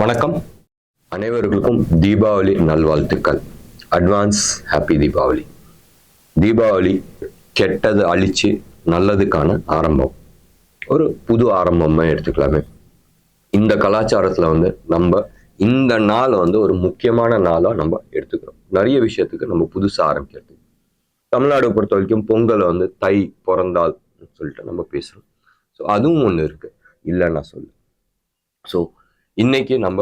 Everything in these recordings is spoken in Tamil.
வணக்கம். அனைவர்களுக்கும் தீபாவளி நல்வாழ்த்துக்கள். Advance happy Deepavali. தீபாவளி கெட்டது அழிச்சு நல்லதுக்கான ஆரம்பம், ஒரு புது ஆரம்பமா எடுத்துக்கலாமே. இந்த கலாச்சாரத்துல நம்ம இந்த நாள் ஒரு முக்கியமான நாளா நம்ம எடுத்துக்கிறோம். நிறைய விஷயத்துக்கு நம்ம புதுசா ஆரம்பிக்கிறது. தமிழ்நாடு பொறுத்த வரைக்கும் பொங்கல் தை பிறந்தால் சொல்லிட்டு நம்ம பேசுறோம். ஸோ அதுவும் ஒன்று இருக்கு, இல்லைன்னா சொல்லு. ஸோ இன்னைக்கு நம்ம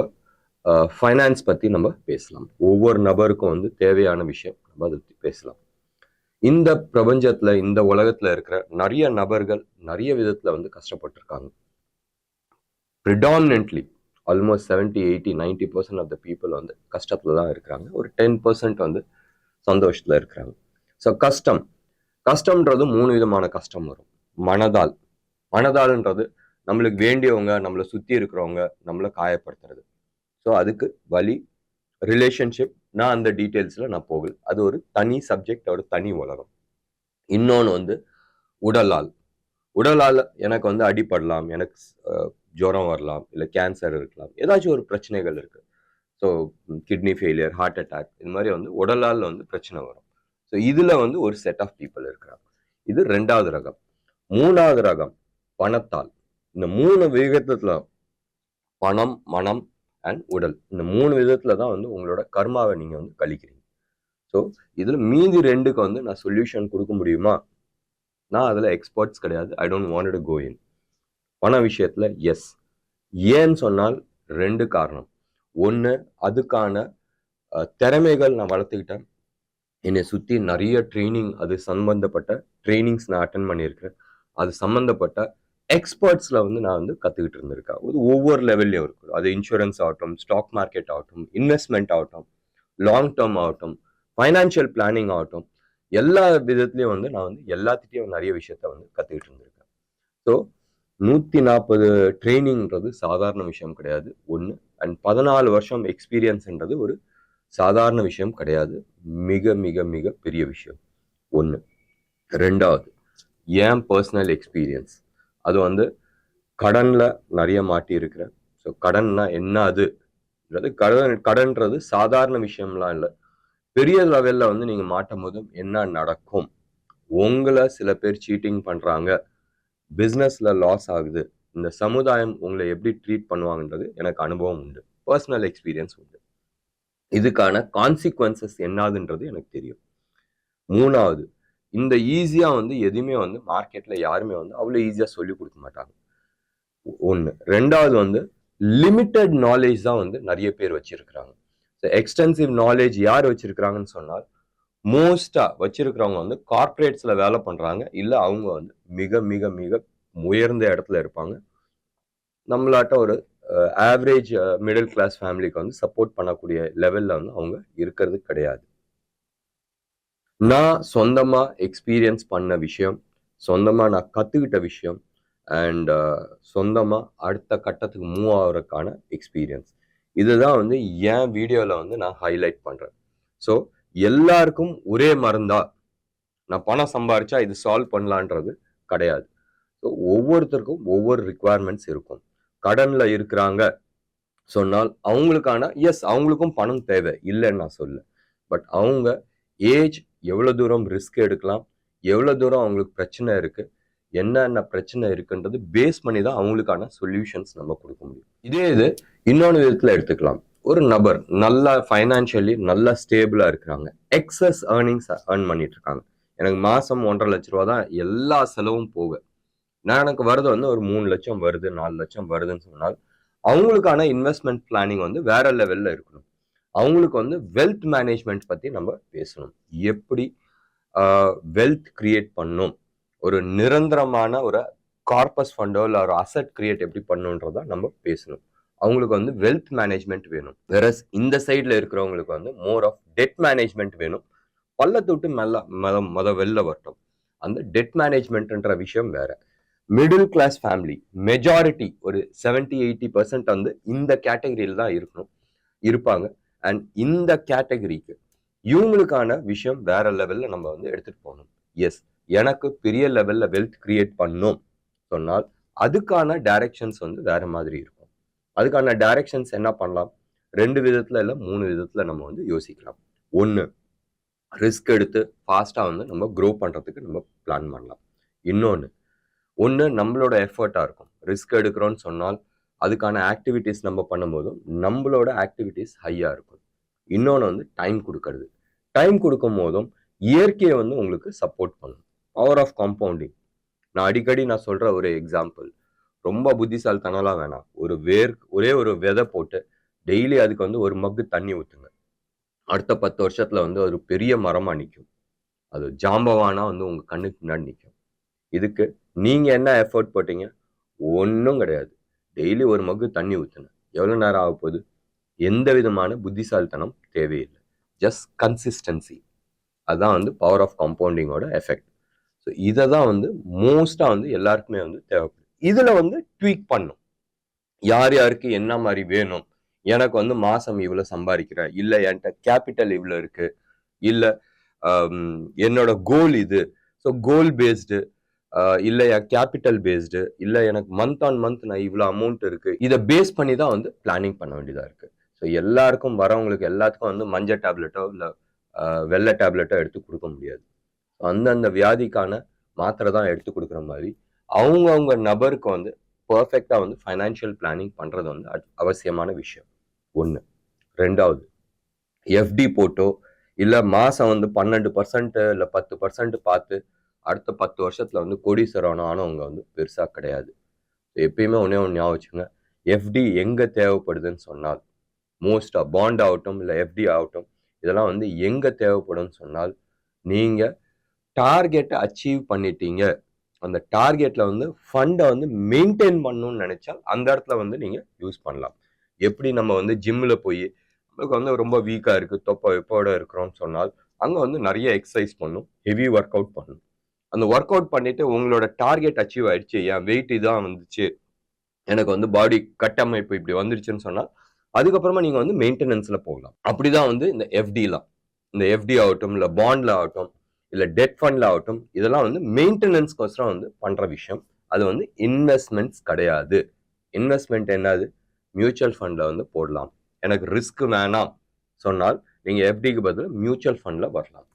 ஃபைனான்ஸ் பத்தி நம்ம பேசலாம். ஒவ்வொரு நபருக்கும் தேவையான விஷயம் நம்ம அதை பத்தி பேசலாம். இந்த பிரபஞ்சத்துல, இந்த உலகத்துல இருக்கிற நிறைய நபர்கள் நிறைய விதத்துல கஷ்டப்பட்டிருக்காங்க. Predominantly almost 70, 80, 90% of the people கஷ்டத்துல தான் இருக்கிறாங்க. ஒரு 10% சந்தோஷத்துல இருக்கிறாங்க. ஸோ கஷ்டம்ன்றது 3 விதமான கஷ்டம் வரும். மனதால்ன்றது நம்மளுக்கு வேண்டியவங்க, நம்மளை சுத்தி இருக்கிறவங்க நம்மளை காயப்படுத்துறது. ஸோ அதுக்கு வலி, ரிலேஷன்ஷிப், நான் அந்த டீட்டெயில்ஸ்ல நான் போகல. அது ஒரு தனி சப்ஜெக்ட், ஒரு தனி உலகம். இன்னொன்று உடலால் எனக்கு அடிபடலாம், எனக்கு ஜுரம் வரலாம், இல்லை கேன்சர் இருக்கலாம், ஏதாச்சும் ஒரு பிரச்சனைகள் இருக்கு. So kidney failure, heart attack, இது மாதிரி உடலால் பிரச்சனை வரும். ஸோ இதுல ஒரு செட் ஆஃப் பீப்புள் இருக்கிறாங்க. இது 2வது ரகம். 3வது ரகம் பணத்தால். இந்த 3 விதத்துல, பணம், மனம் அண்ட் உடல், இந்த 3 விதத்துல தான் உங்களோட கர்மாவை நீங்க கழிக்கிறீங்க. ஸோ இதுல மீதி 2க்கு நான் சொல்யூஷன் கொடுக்க முடியுமா? நான் அதுல எக்ஸ்பர்ட்ஸ் கிடையாது. I don't want to go in. பண விஷயத்துல எஸ். ஏன்னு சொன்னால் 2 காரணம். ஒன்று, அதுக்கான திறமைகள் நான் வளர்த்துக்கிட்டேன். என்னை சுற்றி நிறைய ட்ரைனிங், அது சம்பந்தப்பட்ட ட்ரைனிங்ஸ் நான் அட்டன் பண்ணியிருக்கிறேன். அது சம்பந்தப்பட்ட எக்ஸ்பர்ட்ஸ்ல நான் கற்றுக்கிட்டு இருந்திருக்கேன். ஒவ்வொரு லெவல்லையும் இருக்கும். அது இன்சூரன்ஸ் ஆகட்டும், ஸ்டாக் மார்க்கெட் ஆகட்டும், இன்வெஸ்ட்மெண்ட் ஆகட்டும், லாங் டேர்ம் ஆகட்டும், ஃபைனான்ஷியல் பிளானிங் ஆகட்டும், எல்லா விதத்துலையும் நான் எல்லாத்திட்டையும் நிறைய விஷயத்த கற்றுக்கிட்டு இருந்திருக்கேன். ஸோ 140 ட்ரைனிங்கிறது சாதாரண விஷயம் கிடையாது, ஒன்று. அண்ட் 14 வருஷம் எக்ஸ்பீரியன்ஸ்ன்றது ஒரு சாதாரண விஷயம் கிடையாது, மிக மிக மிக பெரிய விஷயம், ஒன்று. 2வது, ஏன் பர்சனல் எக்ஸ்பீரியன்ஸ். அது கடன்ல நிறைய மாட்டி இருக்கிறேன். ஸோ கடன்னா என்ன? கடன்றது சாதாரண விஷயம்லாம் இல்லை. பெரிய லெவல்ல நீங்க மாட்டும் போதும் என்ன நடக்கும்? உங்களை சில பேர் சீட்டிங் பண்றாங்க, பிஸ்னஸ்ல லாஸ் ஆகுது, இந்த சமுதாயம் உங்களை எப்படி ட்ரீட் பண்ணுவாங்கன்றது எனக்கு அனுபவம் உண்டு, பர்சனல் எக்ஸ்பீரியன்ஸ் உண்டு. இதுக்கான கான்சிக்வன்சஸ் என்னதுன்றது எனக்கு தெரியும். 3வது, இந்த ஈஸியா எதுவுமே மார்க்கெட்ல யாருமே அவ்வளோ ஈஸியா சொல்லி கொடுக்க மாட்டாங்க, ஒன்று. 2வது, லிமிட்டட் நாலேஜ் தான் நிறைய பேர் வச்சிருக்கிறாங்க. எக்ஸ்டென்சிவ் நாலேஜ் யார் வச்சிருக்கிறாங்கன்னு சொன்னால், மோஸ்டா வச்சிருக்கிறவங்க கார்பரேட்ஸ்ல வேலை பண்றாங்க, இல்ல அவங்க மிக மிக மிக உயர்ந்த இடத்துல இருப்பாங்க. நம்மளாட்ட ஒரு ஆவரேஜ் மிடில் கிளாஸ் ஃபேமிலிக்கு சப்போர்ட் பண்ணக்கூடிய லெவல்ல அவங்க இருக்கிறது கிடையாது. நான் சொந்தமா எக்ஸ்பீரியன்ஸ் பண்ண விஷயம், சொந்தமா நான் கத்துக்கிட்ட விஷயம், அண்ட் சொந்தமா அடுத்த கட்டத்துக்கு மூவ் ஆகிறதுக்கான எக்ஸ்பீரியன்ஸ், இதுதான் என் வீடியோல நான் ஹைலைட் பண்றேன். ஸோ எல்லாருக்கும் ஒரே மருந்தா நான் பணம் சம்பாரிச்சா இது சால்வ் பண்ணலான்றது கிடையாது. ஸோ ஒவ்வொருத்தருக்கும் ஒவ்வொரு ரிக்குவயர்மெண்ட்ஸ் இருக்கும். கடன்ல இருக்கிறாங்க சொன்னால் அவங்களுக்கான அவங்களுக்கும் பணம் தேவை, இல்லைன்னு நான் சொல்ல. பட் அவங்க ஏஜ் எவ்வளவு தூரம் ரிஸ்க் எடுக்கலாம், எவ்வளவு தூரம் அவங்களுக்கு பிரச்சனை இருக்கு, என்னென்ன பிரச்சனை இருக்குன்றது பேஸ் பண்ணி தான் அவங்களுக்கான சொல்யூஷன்ஸ் நம்ம கொடுக்க முடியும். இது இன்னொன்று விதத்துல எடுத்துக்கலாம். ஒரு நபர் நல்லா ஃபைனான்சியலி நல்லா ஸ்டேபிளா இருக்கிறாங்க, எக்ஸஸ் ஏர்னிங்ஸ் ஏர்ன் பண்ணிட்டு இருக்காங்க. எனக்கு மாசம் 1.5 லட்ச ரூபா தான் எல்லா செலவும் போக, நான் எனக்கு வருது ஒரு 3 லட்சம் வருது, 4 லட்சம் வருதுன்னு சொன்னால் அவங்களுக்கான இன்வெஸ்ட்மெண்ட் பிளானிங் வேற லெவல்ல இருக்கணும். அவங்களுக்கு வெல்த் மேனேஜ்மெண்ட் பத்தி நம்ம பேசணும். எப்படி வெல்த் கிரியேட் பண்ணணும், ஒரு நிரந்தரமான ஒரு கார்பஸ் ஃபண்டோ இல்லை ஒரு அசட் கிரியேட் எப்படி பண்ணணுன்றத நம்ம பேசணும். அவங்களுக்கு வெல்த் மேனேஜ்மெண்ட் வேணும். வேறஸ் இந்த சைட்ல இருக்கிறவங்களுக்கு மோர் ஆஃப் டெட் மேனேஜ்மெண்ட் வேணும். பள்ளத்தொட்டு மொத வெளில வரட்டும். அந்த டெட் மேனேஜ்மெண்ட்ன்ற விஷயம் வேற. மிடில் கிளாஸ் ஃபேமிலி மெஜாரிட்டி ஒரு 70-80% இந்த கேட்டகரியில தான் இருப்பாங்க. அண்ட் இந்த கேட்டகரிக்கு இவங்களுக்கான விஷயம் வேற லெவல்ல நம்ம எடுத்துட்டு போகணும். எஸ், எனக்கு பெரிய லெவல்ல வெல்த் கிரியேட் பண்ணணும் சொன்னால் அதுக்கான டைரக்ஷன்ஸ் வேற மாதிரி இருக்கும். அதுக்கான டைரக்ஷன்ஸ் என்ன பண்ணலாம்? 2 விதத்துல இல்ல 3 விதத்துல நம்ம வந்து யோசிக்கலாம். 1 ரிஸ்க் எடுத்து ஃபாஸ்டா வந்து நம்ம க்ரோ பண்றதுக்கு நம்ம பிளான் பண்ணலாம். இன்னொன்னு நம்மளோட எஃபர்ட்டா இருக்கும். ரிஸ்க் எடுக்கிறோம்னு சொன்னால் அதுக்கான ஆக்டிவிட்டீஸ் நம்ம பண்ணும்போதும் நம்மளோட ஆக்டிவிட்டீஸ் ஹையா இருக்கும். இன்னொன்னு வந்து டைம் கொடுக்கறது. டைம் கொடுக்கும் போதும் இயற்கையை வந்து உங்களுக்கு சப்போர்ட் பண்ணும். Power of compounding. நான் அடிக்கடி சொல்ற ஒரு எக்ஸாம்பிள். ரொம்ப புத்திசாலித்தனம்லாம் வேணாம். ஒரே ஒரு விதை போட்டு டெய்லி அதுக்கு வந்து ஒரு மக்கு தண்ணி ஊத்துங்க. அடுத்த 10 வருஷத்துல வந்து ஒரு பெரிய மரமா நிக்கும். அது ஜாம்பவானா வந்து உங்க கண்ணுக்கு முன்னாடி நிக்கும். இதுக்கு நீங்க என்ன எஃபோர்ட் போட்டீங்க? ஒண்ணும் கிடையாது. டெய்லி ஒரு மக்கு தண்ணி ஊத்துங்க. எவ்வளவு நேரம் ஆக போகுது? எந்த விதமான புத்திசாலித்தனம் தேவையில்லை. Just consistency. அதான் வந்து பவர் ஆஃப் காம்பவுண்டிங்கோட எஃபெக்ட். ஸோ இதை தான் வந்து மோஸ்டா வந்து எல்லாருக்குமே வந்து தேவைப்படுது. இதுல வந்து ட்வீக் பண்ணும். யார் யாருக்கு என்ன மாதிரி வேணும்? எனக்கு வந்து மாசம் இவ்வளவு சம்பாதிக்கிறேன், இல்ல என்கிட்ட கேபிட்டல் இவ்வளவு இருக்கு, இல்ல என்னோட கோல் இது. ஸோ கோல் பேஸ்டு, இல்ல என் கேபிட்டல் பேஸ்டு, இல்ல எனக்கு மந்த் ஆன் மந்த் நான் இவ்வளவு அமௌண்ட் இருக்கு. இதை பேஸ் பண்ணி தான் வந்து பிளானிங் பண்ண வேண்டியதா இருக்கு. ஸோ எல்லாருக்கும் வரவங்களுக்கு எல்லாத்துக்கும் வந்து மஞ்சள் டேப்லெட்டோ இல்ல வெள்ளை டேப்லெட்டோ எடுத்து கொடுக்க முடியாது. அந்தந்த வியாதிக்கான மாத்திரை தான் எடுத்து கொடுக்குற மாதிரி அவங்கவுங்க நபருக்கு வந்து பர்ஃபெக்டா வந்து ஃபைனான்சியல் பிளானிங் பண்றது வந்து அவசியமான விஷயம். 1. 2வது எஃப்டி போட்டோ இல்ல மாசம் வந்து 12% இல்ல 10% பார்த்து அடுத்த 10 வருஷத்துல வந்து கோடீஸ்வரன் ஆனவங்க வந்து பெருசா கிடையாது. எப்பயுமே ஒண்ணே ஒன்று ஞாபகம் வச்சுங்க. எஃப்டி எங்க தேவைப்படுதுன்னு சொன்னால், மோஸ்டா பாண்ட் ஆகட்டும் இல்ல எஃப்டி ஆகட்டும், இதெல்லாம் வந்து எங்க தேவைப்படும்னு சொன்னால், நீங்க டார்கெட்டை அச்சீவ் பண்ணிட்டீங்க, அந்த டார்கெட்ல வந்து ஃபண்டை வந்து மெயின்டைன் பண்ணணும்னு நினைச்சா அந்த இடத்துல வந்து நீங்க யூஸ் பண்ணலாம். எப்படி நம்ம வந்து ஜிம்ல போய் நமக்கு வந்து ரொம்ப வீக்கா இருக்கு, தொப்பை எப்போட இருக்கிறோம்னு சொன்னால் அங்க வந்து நிறைய எக்ஸசைஸ் பண்ணும், ஹெவி ஒர்க் அவுட் பண்ணணும். அந்த ஒர்க் அவுட் பண்ணிட்டு உங்களோட டார்கெட் அச்சீவ் ஆயிடுச்சு, என் வெயிட் இதான் வந்துச்சு, எனக்கு வந்து பாடி கட்டமைப்பு இப்படி வந்துருச்சுன்னு சொன்னா அதுக்கப்புறமா நீங்க வந்து மெயின்டெனன்ஸ்ல போகலாம். அப்படிதான் வந்து இந்த எஃப்டிலாம், இந்த எஃப்டி ஆகட்டும் இல்ல பாண்ட்ல ஆகட்டும் இல்ல டெட் ஃபண்ட்ல ஆகட்டும், இதெல்லாம் வந்து மெயின்டெனன்ஸ்க்கோசரம் வந்து பண்ற விஷயம். அது வந்து இன்வெஸ்ட்மெண்ட்ஸ் கிடையாது. இன்வெஸ்ட்மெண்ட் என்னது? மியூச்சுவல் ஃபண்ட்ல வந்து போடலாம். எனக்கு ரிஸ்க் வேணாம் சொன்னால் நீங்க எஃப்டிக்கு பதில் மியூச்சுவல் ஃபண்ட்ல வரலாம்.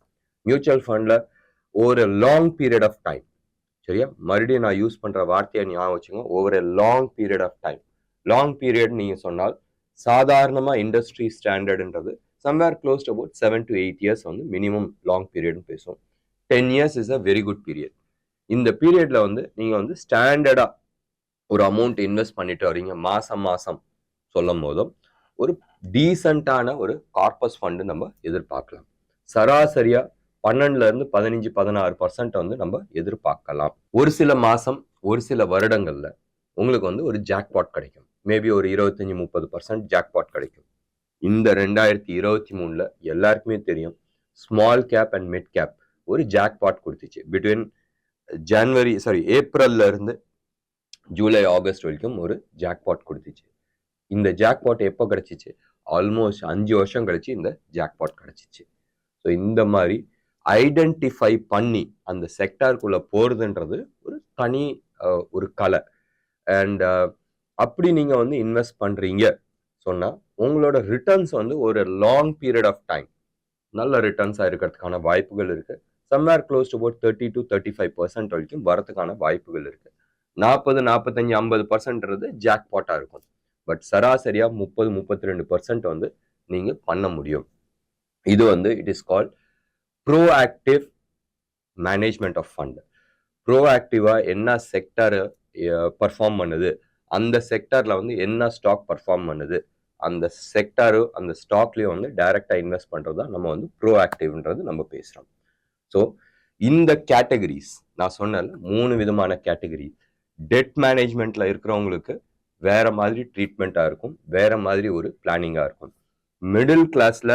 மியூச்சுவல் ஃபண்ட்ல ஒரு லாங் பீரியட் ஆஃப் டைம், சரியா? மறுபடியும் நான் யூஸ் பண்ற வார்த்தையை ஞாபகம் வச்சுங்க. Over a long period of time. Long period நீங்க சொன்னால் சாதாரணமா இண்டஸ்ட்ரி ஸ்டாண்டர்ட்ன்றது somewhere close to about 7 to 8 years வந்து மினிமம் லாங் பீரியட்னு பேசுவோம். 10 years is a very good period. இந்த பீரியட்ல வந்து நீங்க வந்து ஸ்டாண்டர்டா ஒரு அமௌண்ட் இன்வெஸ்ட் பண்ணிட்டு வரீங்க மாசம் சொல்லும் போதும் ஒரு டீசென்டான ஒரு கார்பஸ் ஃபண்டு நம்ம எதிர்பார்க்கலாம். சராசரியா 12ல இருந்து 15-16% வந்து நம்ம எதிர்பார்க்கலாம். ஒரு சில மாசம் ஒரு சில வருடங்கள்ல உங்களுக்கு வந்து ஒரு ஜாக்பாட் கிடைக்கும். மேபி ஒரு 25-30% ஜாக்பாட் கிடைக்கும். இந்த 2023ல எல்லாருக்குமே தெரியும், small cap and mid cap ஒரு ஜாக்பாட் கொடுத்துச்சு. பிட்வீன் ஏப்ரல்ல இருந்து ஜூலை ஆகஸ்ட் வரைக்கும் ஒரு ஜாக்பாட் கொடுத்துச்சு. இந்த ஜாக்பாட் எப்போ கிடைச்சிச்சு? ஆல்மோஸ்ட் 5 வருஷம் கழிச்சு இந்த ஜாக்பாட் கிடைச்சிச்சு. ஸோ இந்த மாதிரி ஐடென்டிஃபை பண்ணி அந்த செக்டாருக்குள்ள போறதுன்றது ஒரு தனி ஒரு கலை. அண்ட் அப்படி நீங்க வந்து இன்வெஸ்ட் பண்றீங்க சொன்னா உங்களோட ரிட்டர்ன்ஸ் வந்து ஒரு லாங் பீரியட் ஆஃப் டைம் நல்ல ரிட்டர்ன்ஸா இருக்கிறதுக்கான வாய்ப்புகள் இருக்கு. somewhere close to about 30 to 35% வரைக்கும் வரதுக்கான வாய்ப்புகள் இருக்கு. 40, 45, 50% ஜாக்பாட்டா இருக்கும். பட் சராசரியா 30-32% வந்து நீங்க பண்ண முடியும். இது வந்து it is called proactive management of fund. ப்ரோஆக்டிவா என்ன செக்டர் பர்ஃபார்ம் பண்ணுது, அந்த செக்டர்ல வந்து என்ன ஸ்டாக் பர்ஃபார்ம் பண்ணுது, அந்த செக்டாரும் அந்த ஸ்டாக்லயும் வந்து டைரக்டா இன்வெஸ்ட் பண்றது தான் நம்ம வந்து ப்ரோஆக்டிவ்ன்றது நம்ம பேசுறோம். ஸோ இந்த கேட்டகரிஸ் நான் சொன்னேன் 3 விதமான கேட்டகரி. டெட் மேனேஜ்மெண்ட்ல இருக்கிறவங்களுக்கு வேற மாதிரி ட்ரீட்மெண்டா இருக்கும், வேற மாதிரி ஒரு பிளானிங்கா இருக்கும். மிடில் கிளாஸ்ல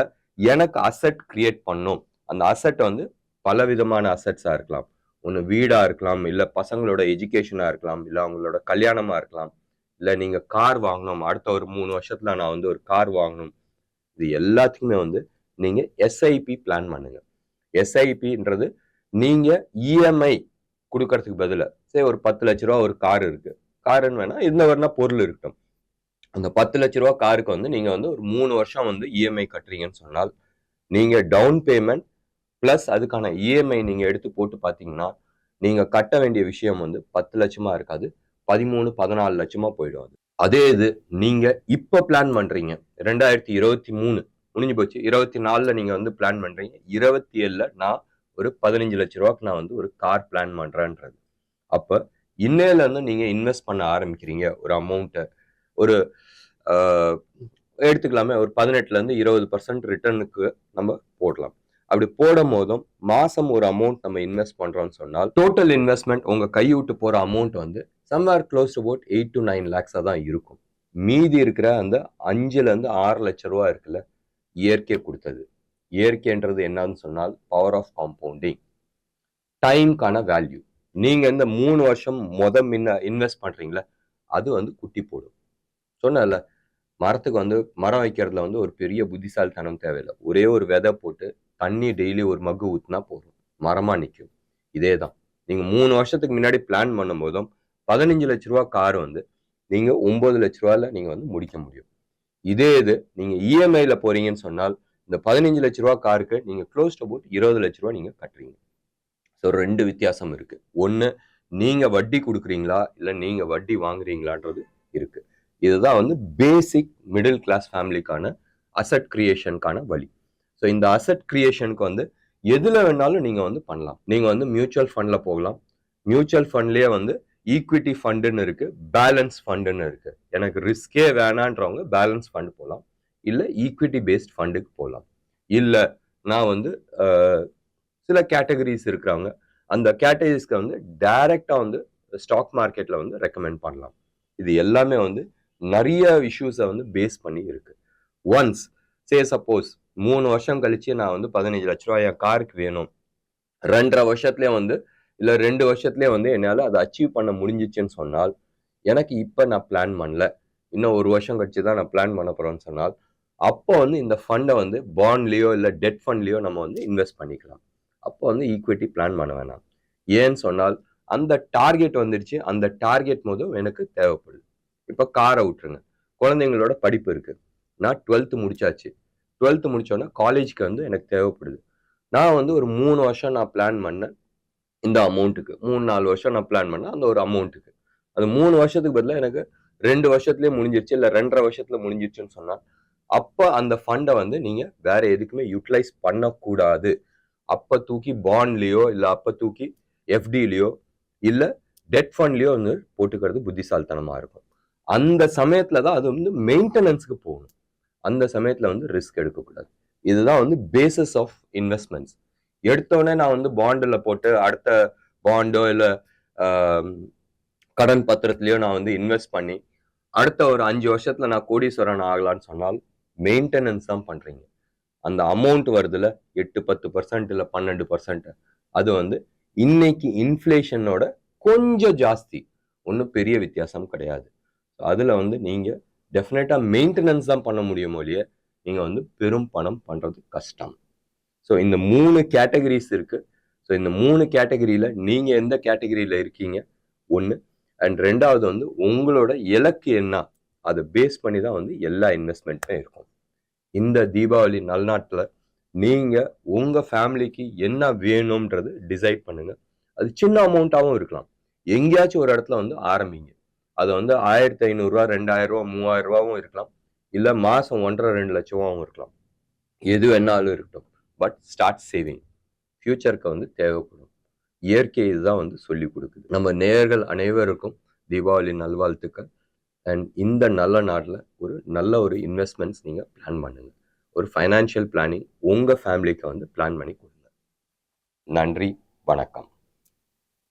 எனக்கு அசெட் கிரியேட் பண்ணும், அந்த அசெட் வந்து பல விதமான அசெட்ஸா இருக்கலாம். ஒன்று வீடா இருக்கலாம், இல்ல பசங்களோட எஜுகேஷனா இருக்கலாம், இல்ல அவங்களோட கல்யாணமா இருக்கலாம், இல்ல நீங்க கார் வாங்கணும், அடுத்த ஒரு 3 வருஷத்துல நான் வந்து ஒரு கார் வாங்கணும். இது எல்லாத்துக்குமே வந்து நீங்க எஸ்ஐபி பிளான் பண்ணுங்க. எஸ்ஐபின்றது நீங்க இஎம்ஐ கொடுக்கறதுக்கு பதிலா ஒரு 10 லட்ச ரூபா ஒரு கார் இருக்கு, காருன்னு வேணா இந்த வரனா பொருள் இருக்கட்டும், அந்த 10 லட்ச ரூபா காருக்கு வந்து நீங்க வந்து ஒரு 3 வருஷம் வந்து இஎம்ஐ கட்டுறீங்கன்னு சொன்னால் நீங்க டவுன் பேமெண்ட் பிளஸ் அதுக்கான இஎம்ஐ நீங்க எடுத்து போட்டு பார்த்தீங்கன்னா நீங்க கட்ட வேண்டிய விஷயம் வந்து 10 லட்சமா இருக்காது, 13 14 லட்சமா போயிடும். அதே இது நீங்க இப்ப பிளான் பண்றீங்க 2023 முடிஞ்சு போச்சு, 24ல நீங்க வந்து பிளான் பண்றீங்க, 27ல நான் ஒரு 15 லட்ச ரூபாய்க்கு நான் வந்து ஒரு கார் பிளான் பண்றேன்றது. அப்ப இன்னையில இருந்து நீங்க இன்வெஸ்ட் பண்ண ஆரம்பிக்கிறீங்க ஒரு அமௌண்ட்டை. ஒரு எடுத்துக்கலாமே ஒரு 18ல இருந்து 20% ரிட்டர்னுக்கு நம்ம போடலாம். அப்படி போடும் போதும் மாசம் ஒரு அமௌண்ட் நம்ம இன்வெஸ்ட் பண்றோம்னு சொன்னால் டோட்டல் இன்வெஸ்ட்மெண்ட் உங்க கைவிட்டு போற அமௌண்ட் வந்து somewhere close to about 8 to 9 lakhs தான் இருக்கும். மீதி இருக்கிற அந்த 5ல இருந்து 6 லட்சம் ரூபாய் இருக்குல்ல, இயற்கை கொடுத்தது. இயற்கைன்றது என்னன்னு சொன்னால் பவர் ஆஃப் காம்பவுண்டிங், டைம்க்கான வேல்யூ. நீங்க இந்த 3 வருஷம் முன்ன இன்வெஸ்ட் பண்றீங்களா, அது வந்து குட்டி போடும். சொன்னல மரத்துக்கு வந்து மரம் வைக்கிறதுல வந்து ஒரு பெரிய புத்திசாலித்தனம் தேவையில்லை. ஒரே ஒரு விதை போட்டு தண்ணி டெய்லி ஒரு மக்கு ஊத்துனா போதும், மரமா நிற்கும். இதே தான் நீங்க 3 வருஷத்துக்கு முன்னாடி பிளான் பண்ணும் போதும் 15 லட்ச ரூபா கார் வந்து நீங்க 9 லட்ச ரூபாயில நீங்க வந்து முடிக்க முடியும். இதே இது நீங்க இஎம்ஐல போறீங்கன்னு சொன்னால் இந்த 15 லட்ச ரூபா காருக்கு நீங்க க்ளோஸ் டு அபவுட் 20 லட்ச ரூபா நீங்க கட்டுறீங்க. ஸோ 2 வித்தியாசம் இருக்கு. ஒன்று நீங்க வட்டி கொடுக்குறீங்களா இல்லை நீங்க வட்டி வாங்குறீங்களான்றது இருக்கு. இதுதான் வந்து பேசிக் மிடில் கிளாஸ் ஃபேமிலிக்கான அசட் கிரியேஷனுக்கான வழி. ஸோ இந்த அசட் கிரியேஷனுக்கு வந்து எதுல வேணாலும் நீங்க வந்து பண்ணலாம். நீங்க வந்து மியூச்சுவல் ஃபண்ட்ல போகலாம். மியூச்சுவல் ஃபண்ட்லயே வந்து ஈக்விட்டி ஃபண்டுன்னு இருக்கு, பேலன்ஸ் ஃபண்டுன்னு இருக்கு. எனக்கு ரிஸ்கே வேணான்றவங்க பேலன்ஸ் ஃபண்ட் போகலாம், இல்லை ஈக்விட்டி பேஸ்ட் ஃபண்டுக்கு போகலாம். இல்லை நான் வந்து சில கேட்டகரிஸ் இருக்கிறாங்க, அந்த கேட்டகரிஸ்க்கு வந்து டைரக்டா வந்து ஸ்டாக் மார்க்கெட்ல வந்து ரெக்கமெண்ட் பண்ணலாம். இது எல்லாமே வந்து நிறைய இஷ்யூஸை வந்து பேஸ் பண்ணி இருக்கு. ஒன்ஸ் சப்போஸ் 3 வருஷம் கழிச்சு நான் வந்து 15 லட்ச ரூபாய் என் காருக்கு வேணும், 2.5 வருஷத்துலேயே வந்து இல்லை 2 வருஷத்துலேயே வந்து என்னால் அதை அச்சீவ் பண்ண முடிஞ்சிச்சுன்னு சொன்னால் எனக்கு இப்போ நான் பிளான் பண்ணல, இன்னும் 1 வருஷம் கழிச்சு தான் நான் பிளான் பண்ண போகிறேன்னு சொன்னால் அப்போ வந்து இந்த ஃபண்டை வந்து பாண்ட்லேயோ இல்லை டெட் ஃபண்ட்லேயோ நம்ம வந்து இன்வெஸ்ட் பண்ணிக்கலாம். அப்போ வந்து ஈக்விட்டி பிளான் பண்ண வேணாம். ஏன்னு சொன்னால் அந்த டார்கெட் வந்துடுச்சு, அந்த டார்கெட் போதும் எனக்கு தேவைப்படுது. இப்போ காரை விட்டுருங்க, குழந்தைங்களோட படிப்பு இருக்கு, நான் 12th முடிச்சாச்சு, 12th முடிச்சோன்னா காலேஜ்க்கு வந்து எனக்கு தேவைப்படுது. நான் வந்து ஒரு 3 வருஷம் நான் பிளான் பண்ணேன் இந்த அமௌண்ட்டுக்கு, 3-4 வருஷம் நான் பிளான் பண்ணேன் அந்த ஒரு அமௌண்ட்டுக்கு. அது 3 வருஷத்துக்கு பதிலாக எனக்கு 2 வருஷத்துலேயே முடிஞ்சிருச்சு, இல்லை 2.5 வருஷத்துல முடிஞ்சிருச்சுன்னு சொன்னால் அப்போ அந்த ஃபண்டை வந்து நீங்க வேற எதுக்குமே யூட்டிலைஸ் பண்ணக்கூடாது. அப்ப தூக்கி பாண்ட்லயோ இல்லை அப்ப தூக்கி எஃப்டிலயோ இல்லை டெட் ஃபண்ட்லயோ வந்து போட்டுக்கிறது புத்திசாலித்தனமா இருக்கும். அந்த சமயத்துல தான் அது வந்து மெயின்டெனன்ஸ்க்கு போகணும். அந்த சமயத்துல வந்து ரிஸ்க் எடுக்கக்கூடாது. இதுதான் வந்து பேசிஸ் ஆஃப் இன்வெஸ்ட்மெண்ட்ஸ். எடுத்தோடனே நான் வந்து பாண்டில் போட்டு அடுத்த பாண்டோ இல்லை கடன் பத்திரத்திலயோ நான் வந்து இன்வெஸ்ட் பண்ணி அடுத்த ஒரு 5 வருஷத்துல நான் கோடீஸ்வரன் ஆகலான்னு சொன்னால் மெயின்டெனன்ஸ் தான் பண்றீங்க. அந்த அமௌண்ட் வருதுல 8-10% இல்லை 12%, அது வந்து இன்னைக்கு இன்ஃப்ளேஷனோட கொஞ்சம் ஜாஸ்தி, ஒன்றும் பெரிய வித்தியாசம் கிடையாது. அதுல வந்து நீங்க டெஃபினட்டா மெயின்டெனன்ஸ் தான் பண்ண முடியும் ஒழிய நீங்க வந்து பெரும் பணம் பண்றது கஷ்டம். ஸோ இந்த 3 கேட்டகரிஸ் இருக்கு. ஸோ இந்த 3 கேட்டகரியில நீங்க எந்த கேட்டகரியில இருக்கீங்க ஒன்று, அண்ட் 2வது வந்து உங்களோட இலக்கு என்ன, அதை பேஸ் பண்ணி தான் வந்து எல்லா இன்வெஸ்ட்மெண்ட்டும் இருக்கும். இந்த தீபாவளி நல்நாட்டில் நீங்க உங்க ஃபேமிலிக்கு என்ன வேணும்ன்றது டிசைட் பண்ணுங்க. அது சின்ன அமௌண்ட்டாகவும் இருக்கலாம், எங்கேயாச்சும் ஒரு இடத்துல வந்து ஆரம்பிங்க. அது வந்து 1500 ரூபா, 2000 ரூபா, 3000 ரூபாவும் இருக்கலாம், இல்லை மாசம் 1.5-2 லட்சமாகவும் இருக்கலாம். எது வேணாலும் இருக்கட்டும், பட் ஸ்டார்ட் சேவிங். ஃபியூச்சருக்கு வந்து தேவைப்படும். இயற்கை இதுதான் வந்து சொல்லி கொடுக்குது. நம்ம நேயர்கள் அனைவருக்கும் தீபாவளி நல்வாழ்த்துக்கள். அண்ட் இந்த நல்ல நாட்டில் ஒரு நல்ல ஒரு இன்வெஸ்ட்மெண்ட்ஸ் நீங்கள் பிளான் பண்ணுங்க. ஒரு ஃபைனான்ஷியல் பிளானிங் உங்கள் ஃபேமிலிக்கு வந்து பிளான் பண்ணி கொடுங்க. நன்றி, வணக்கம்.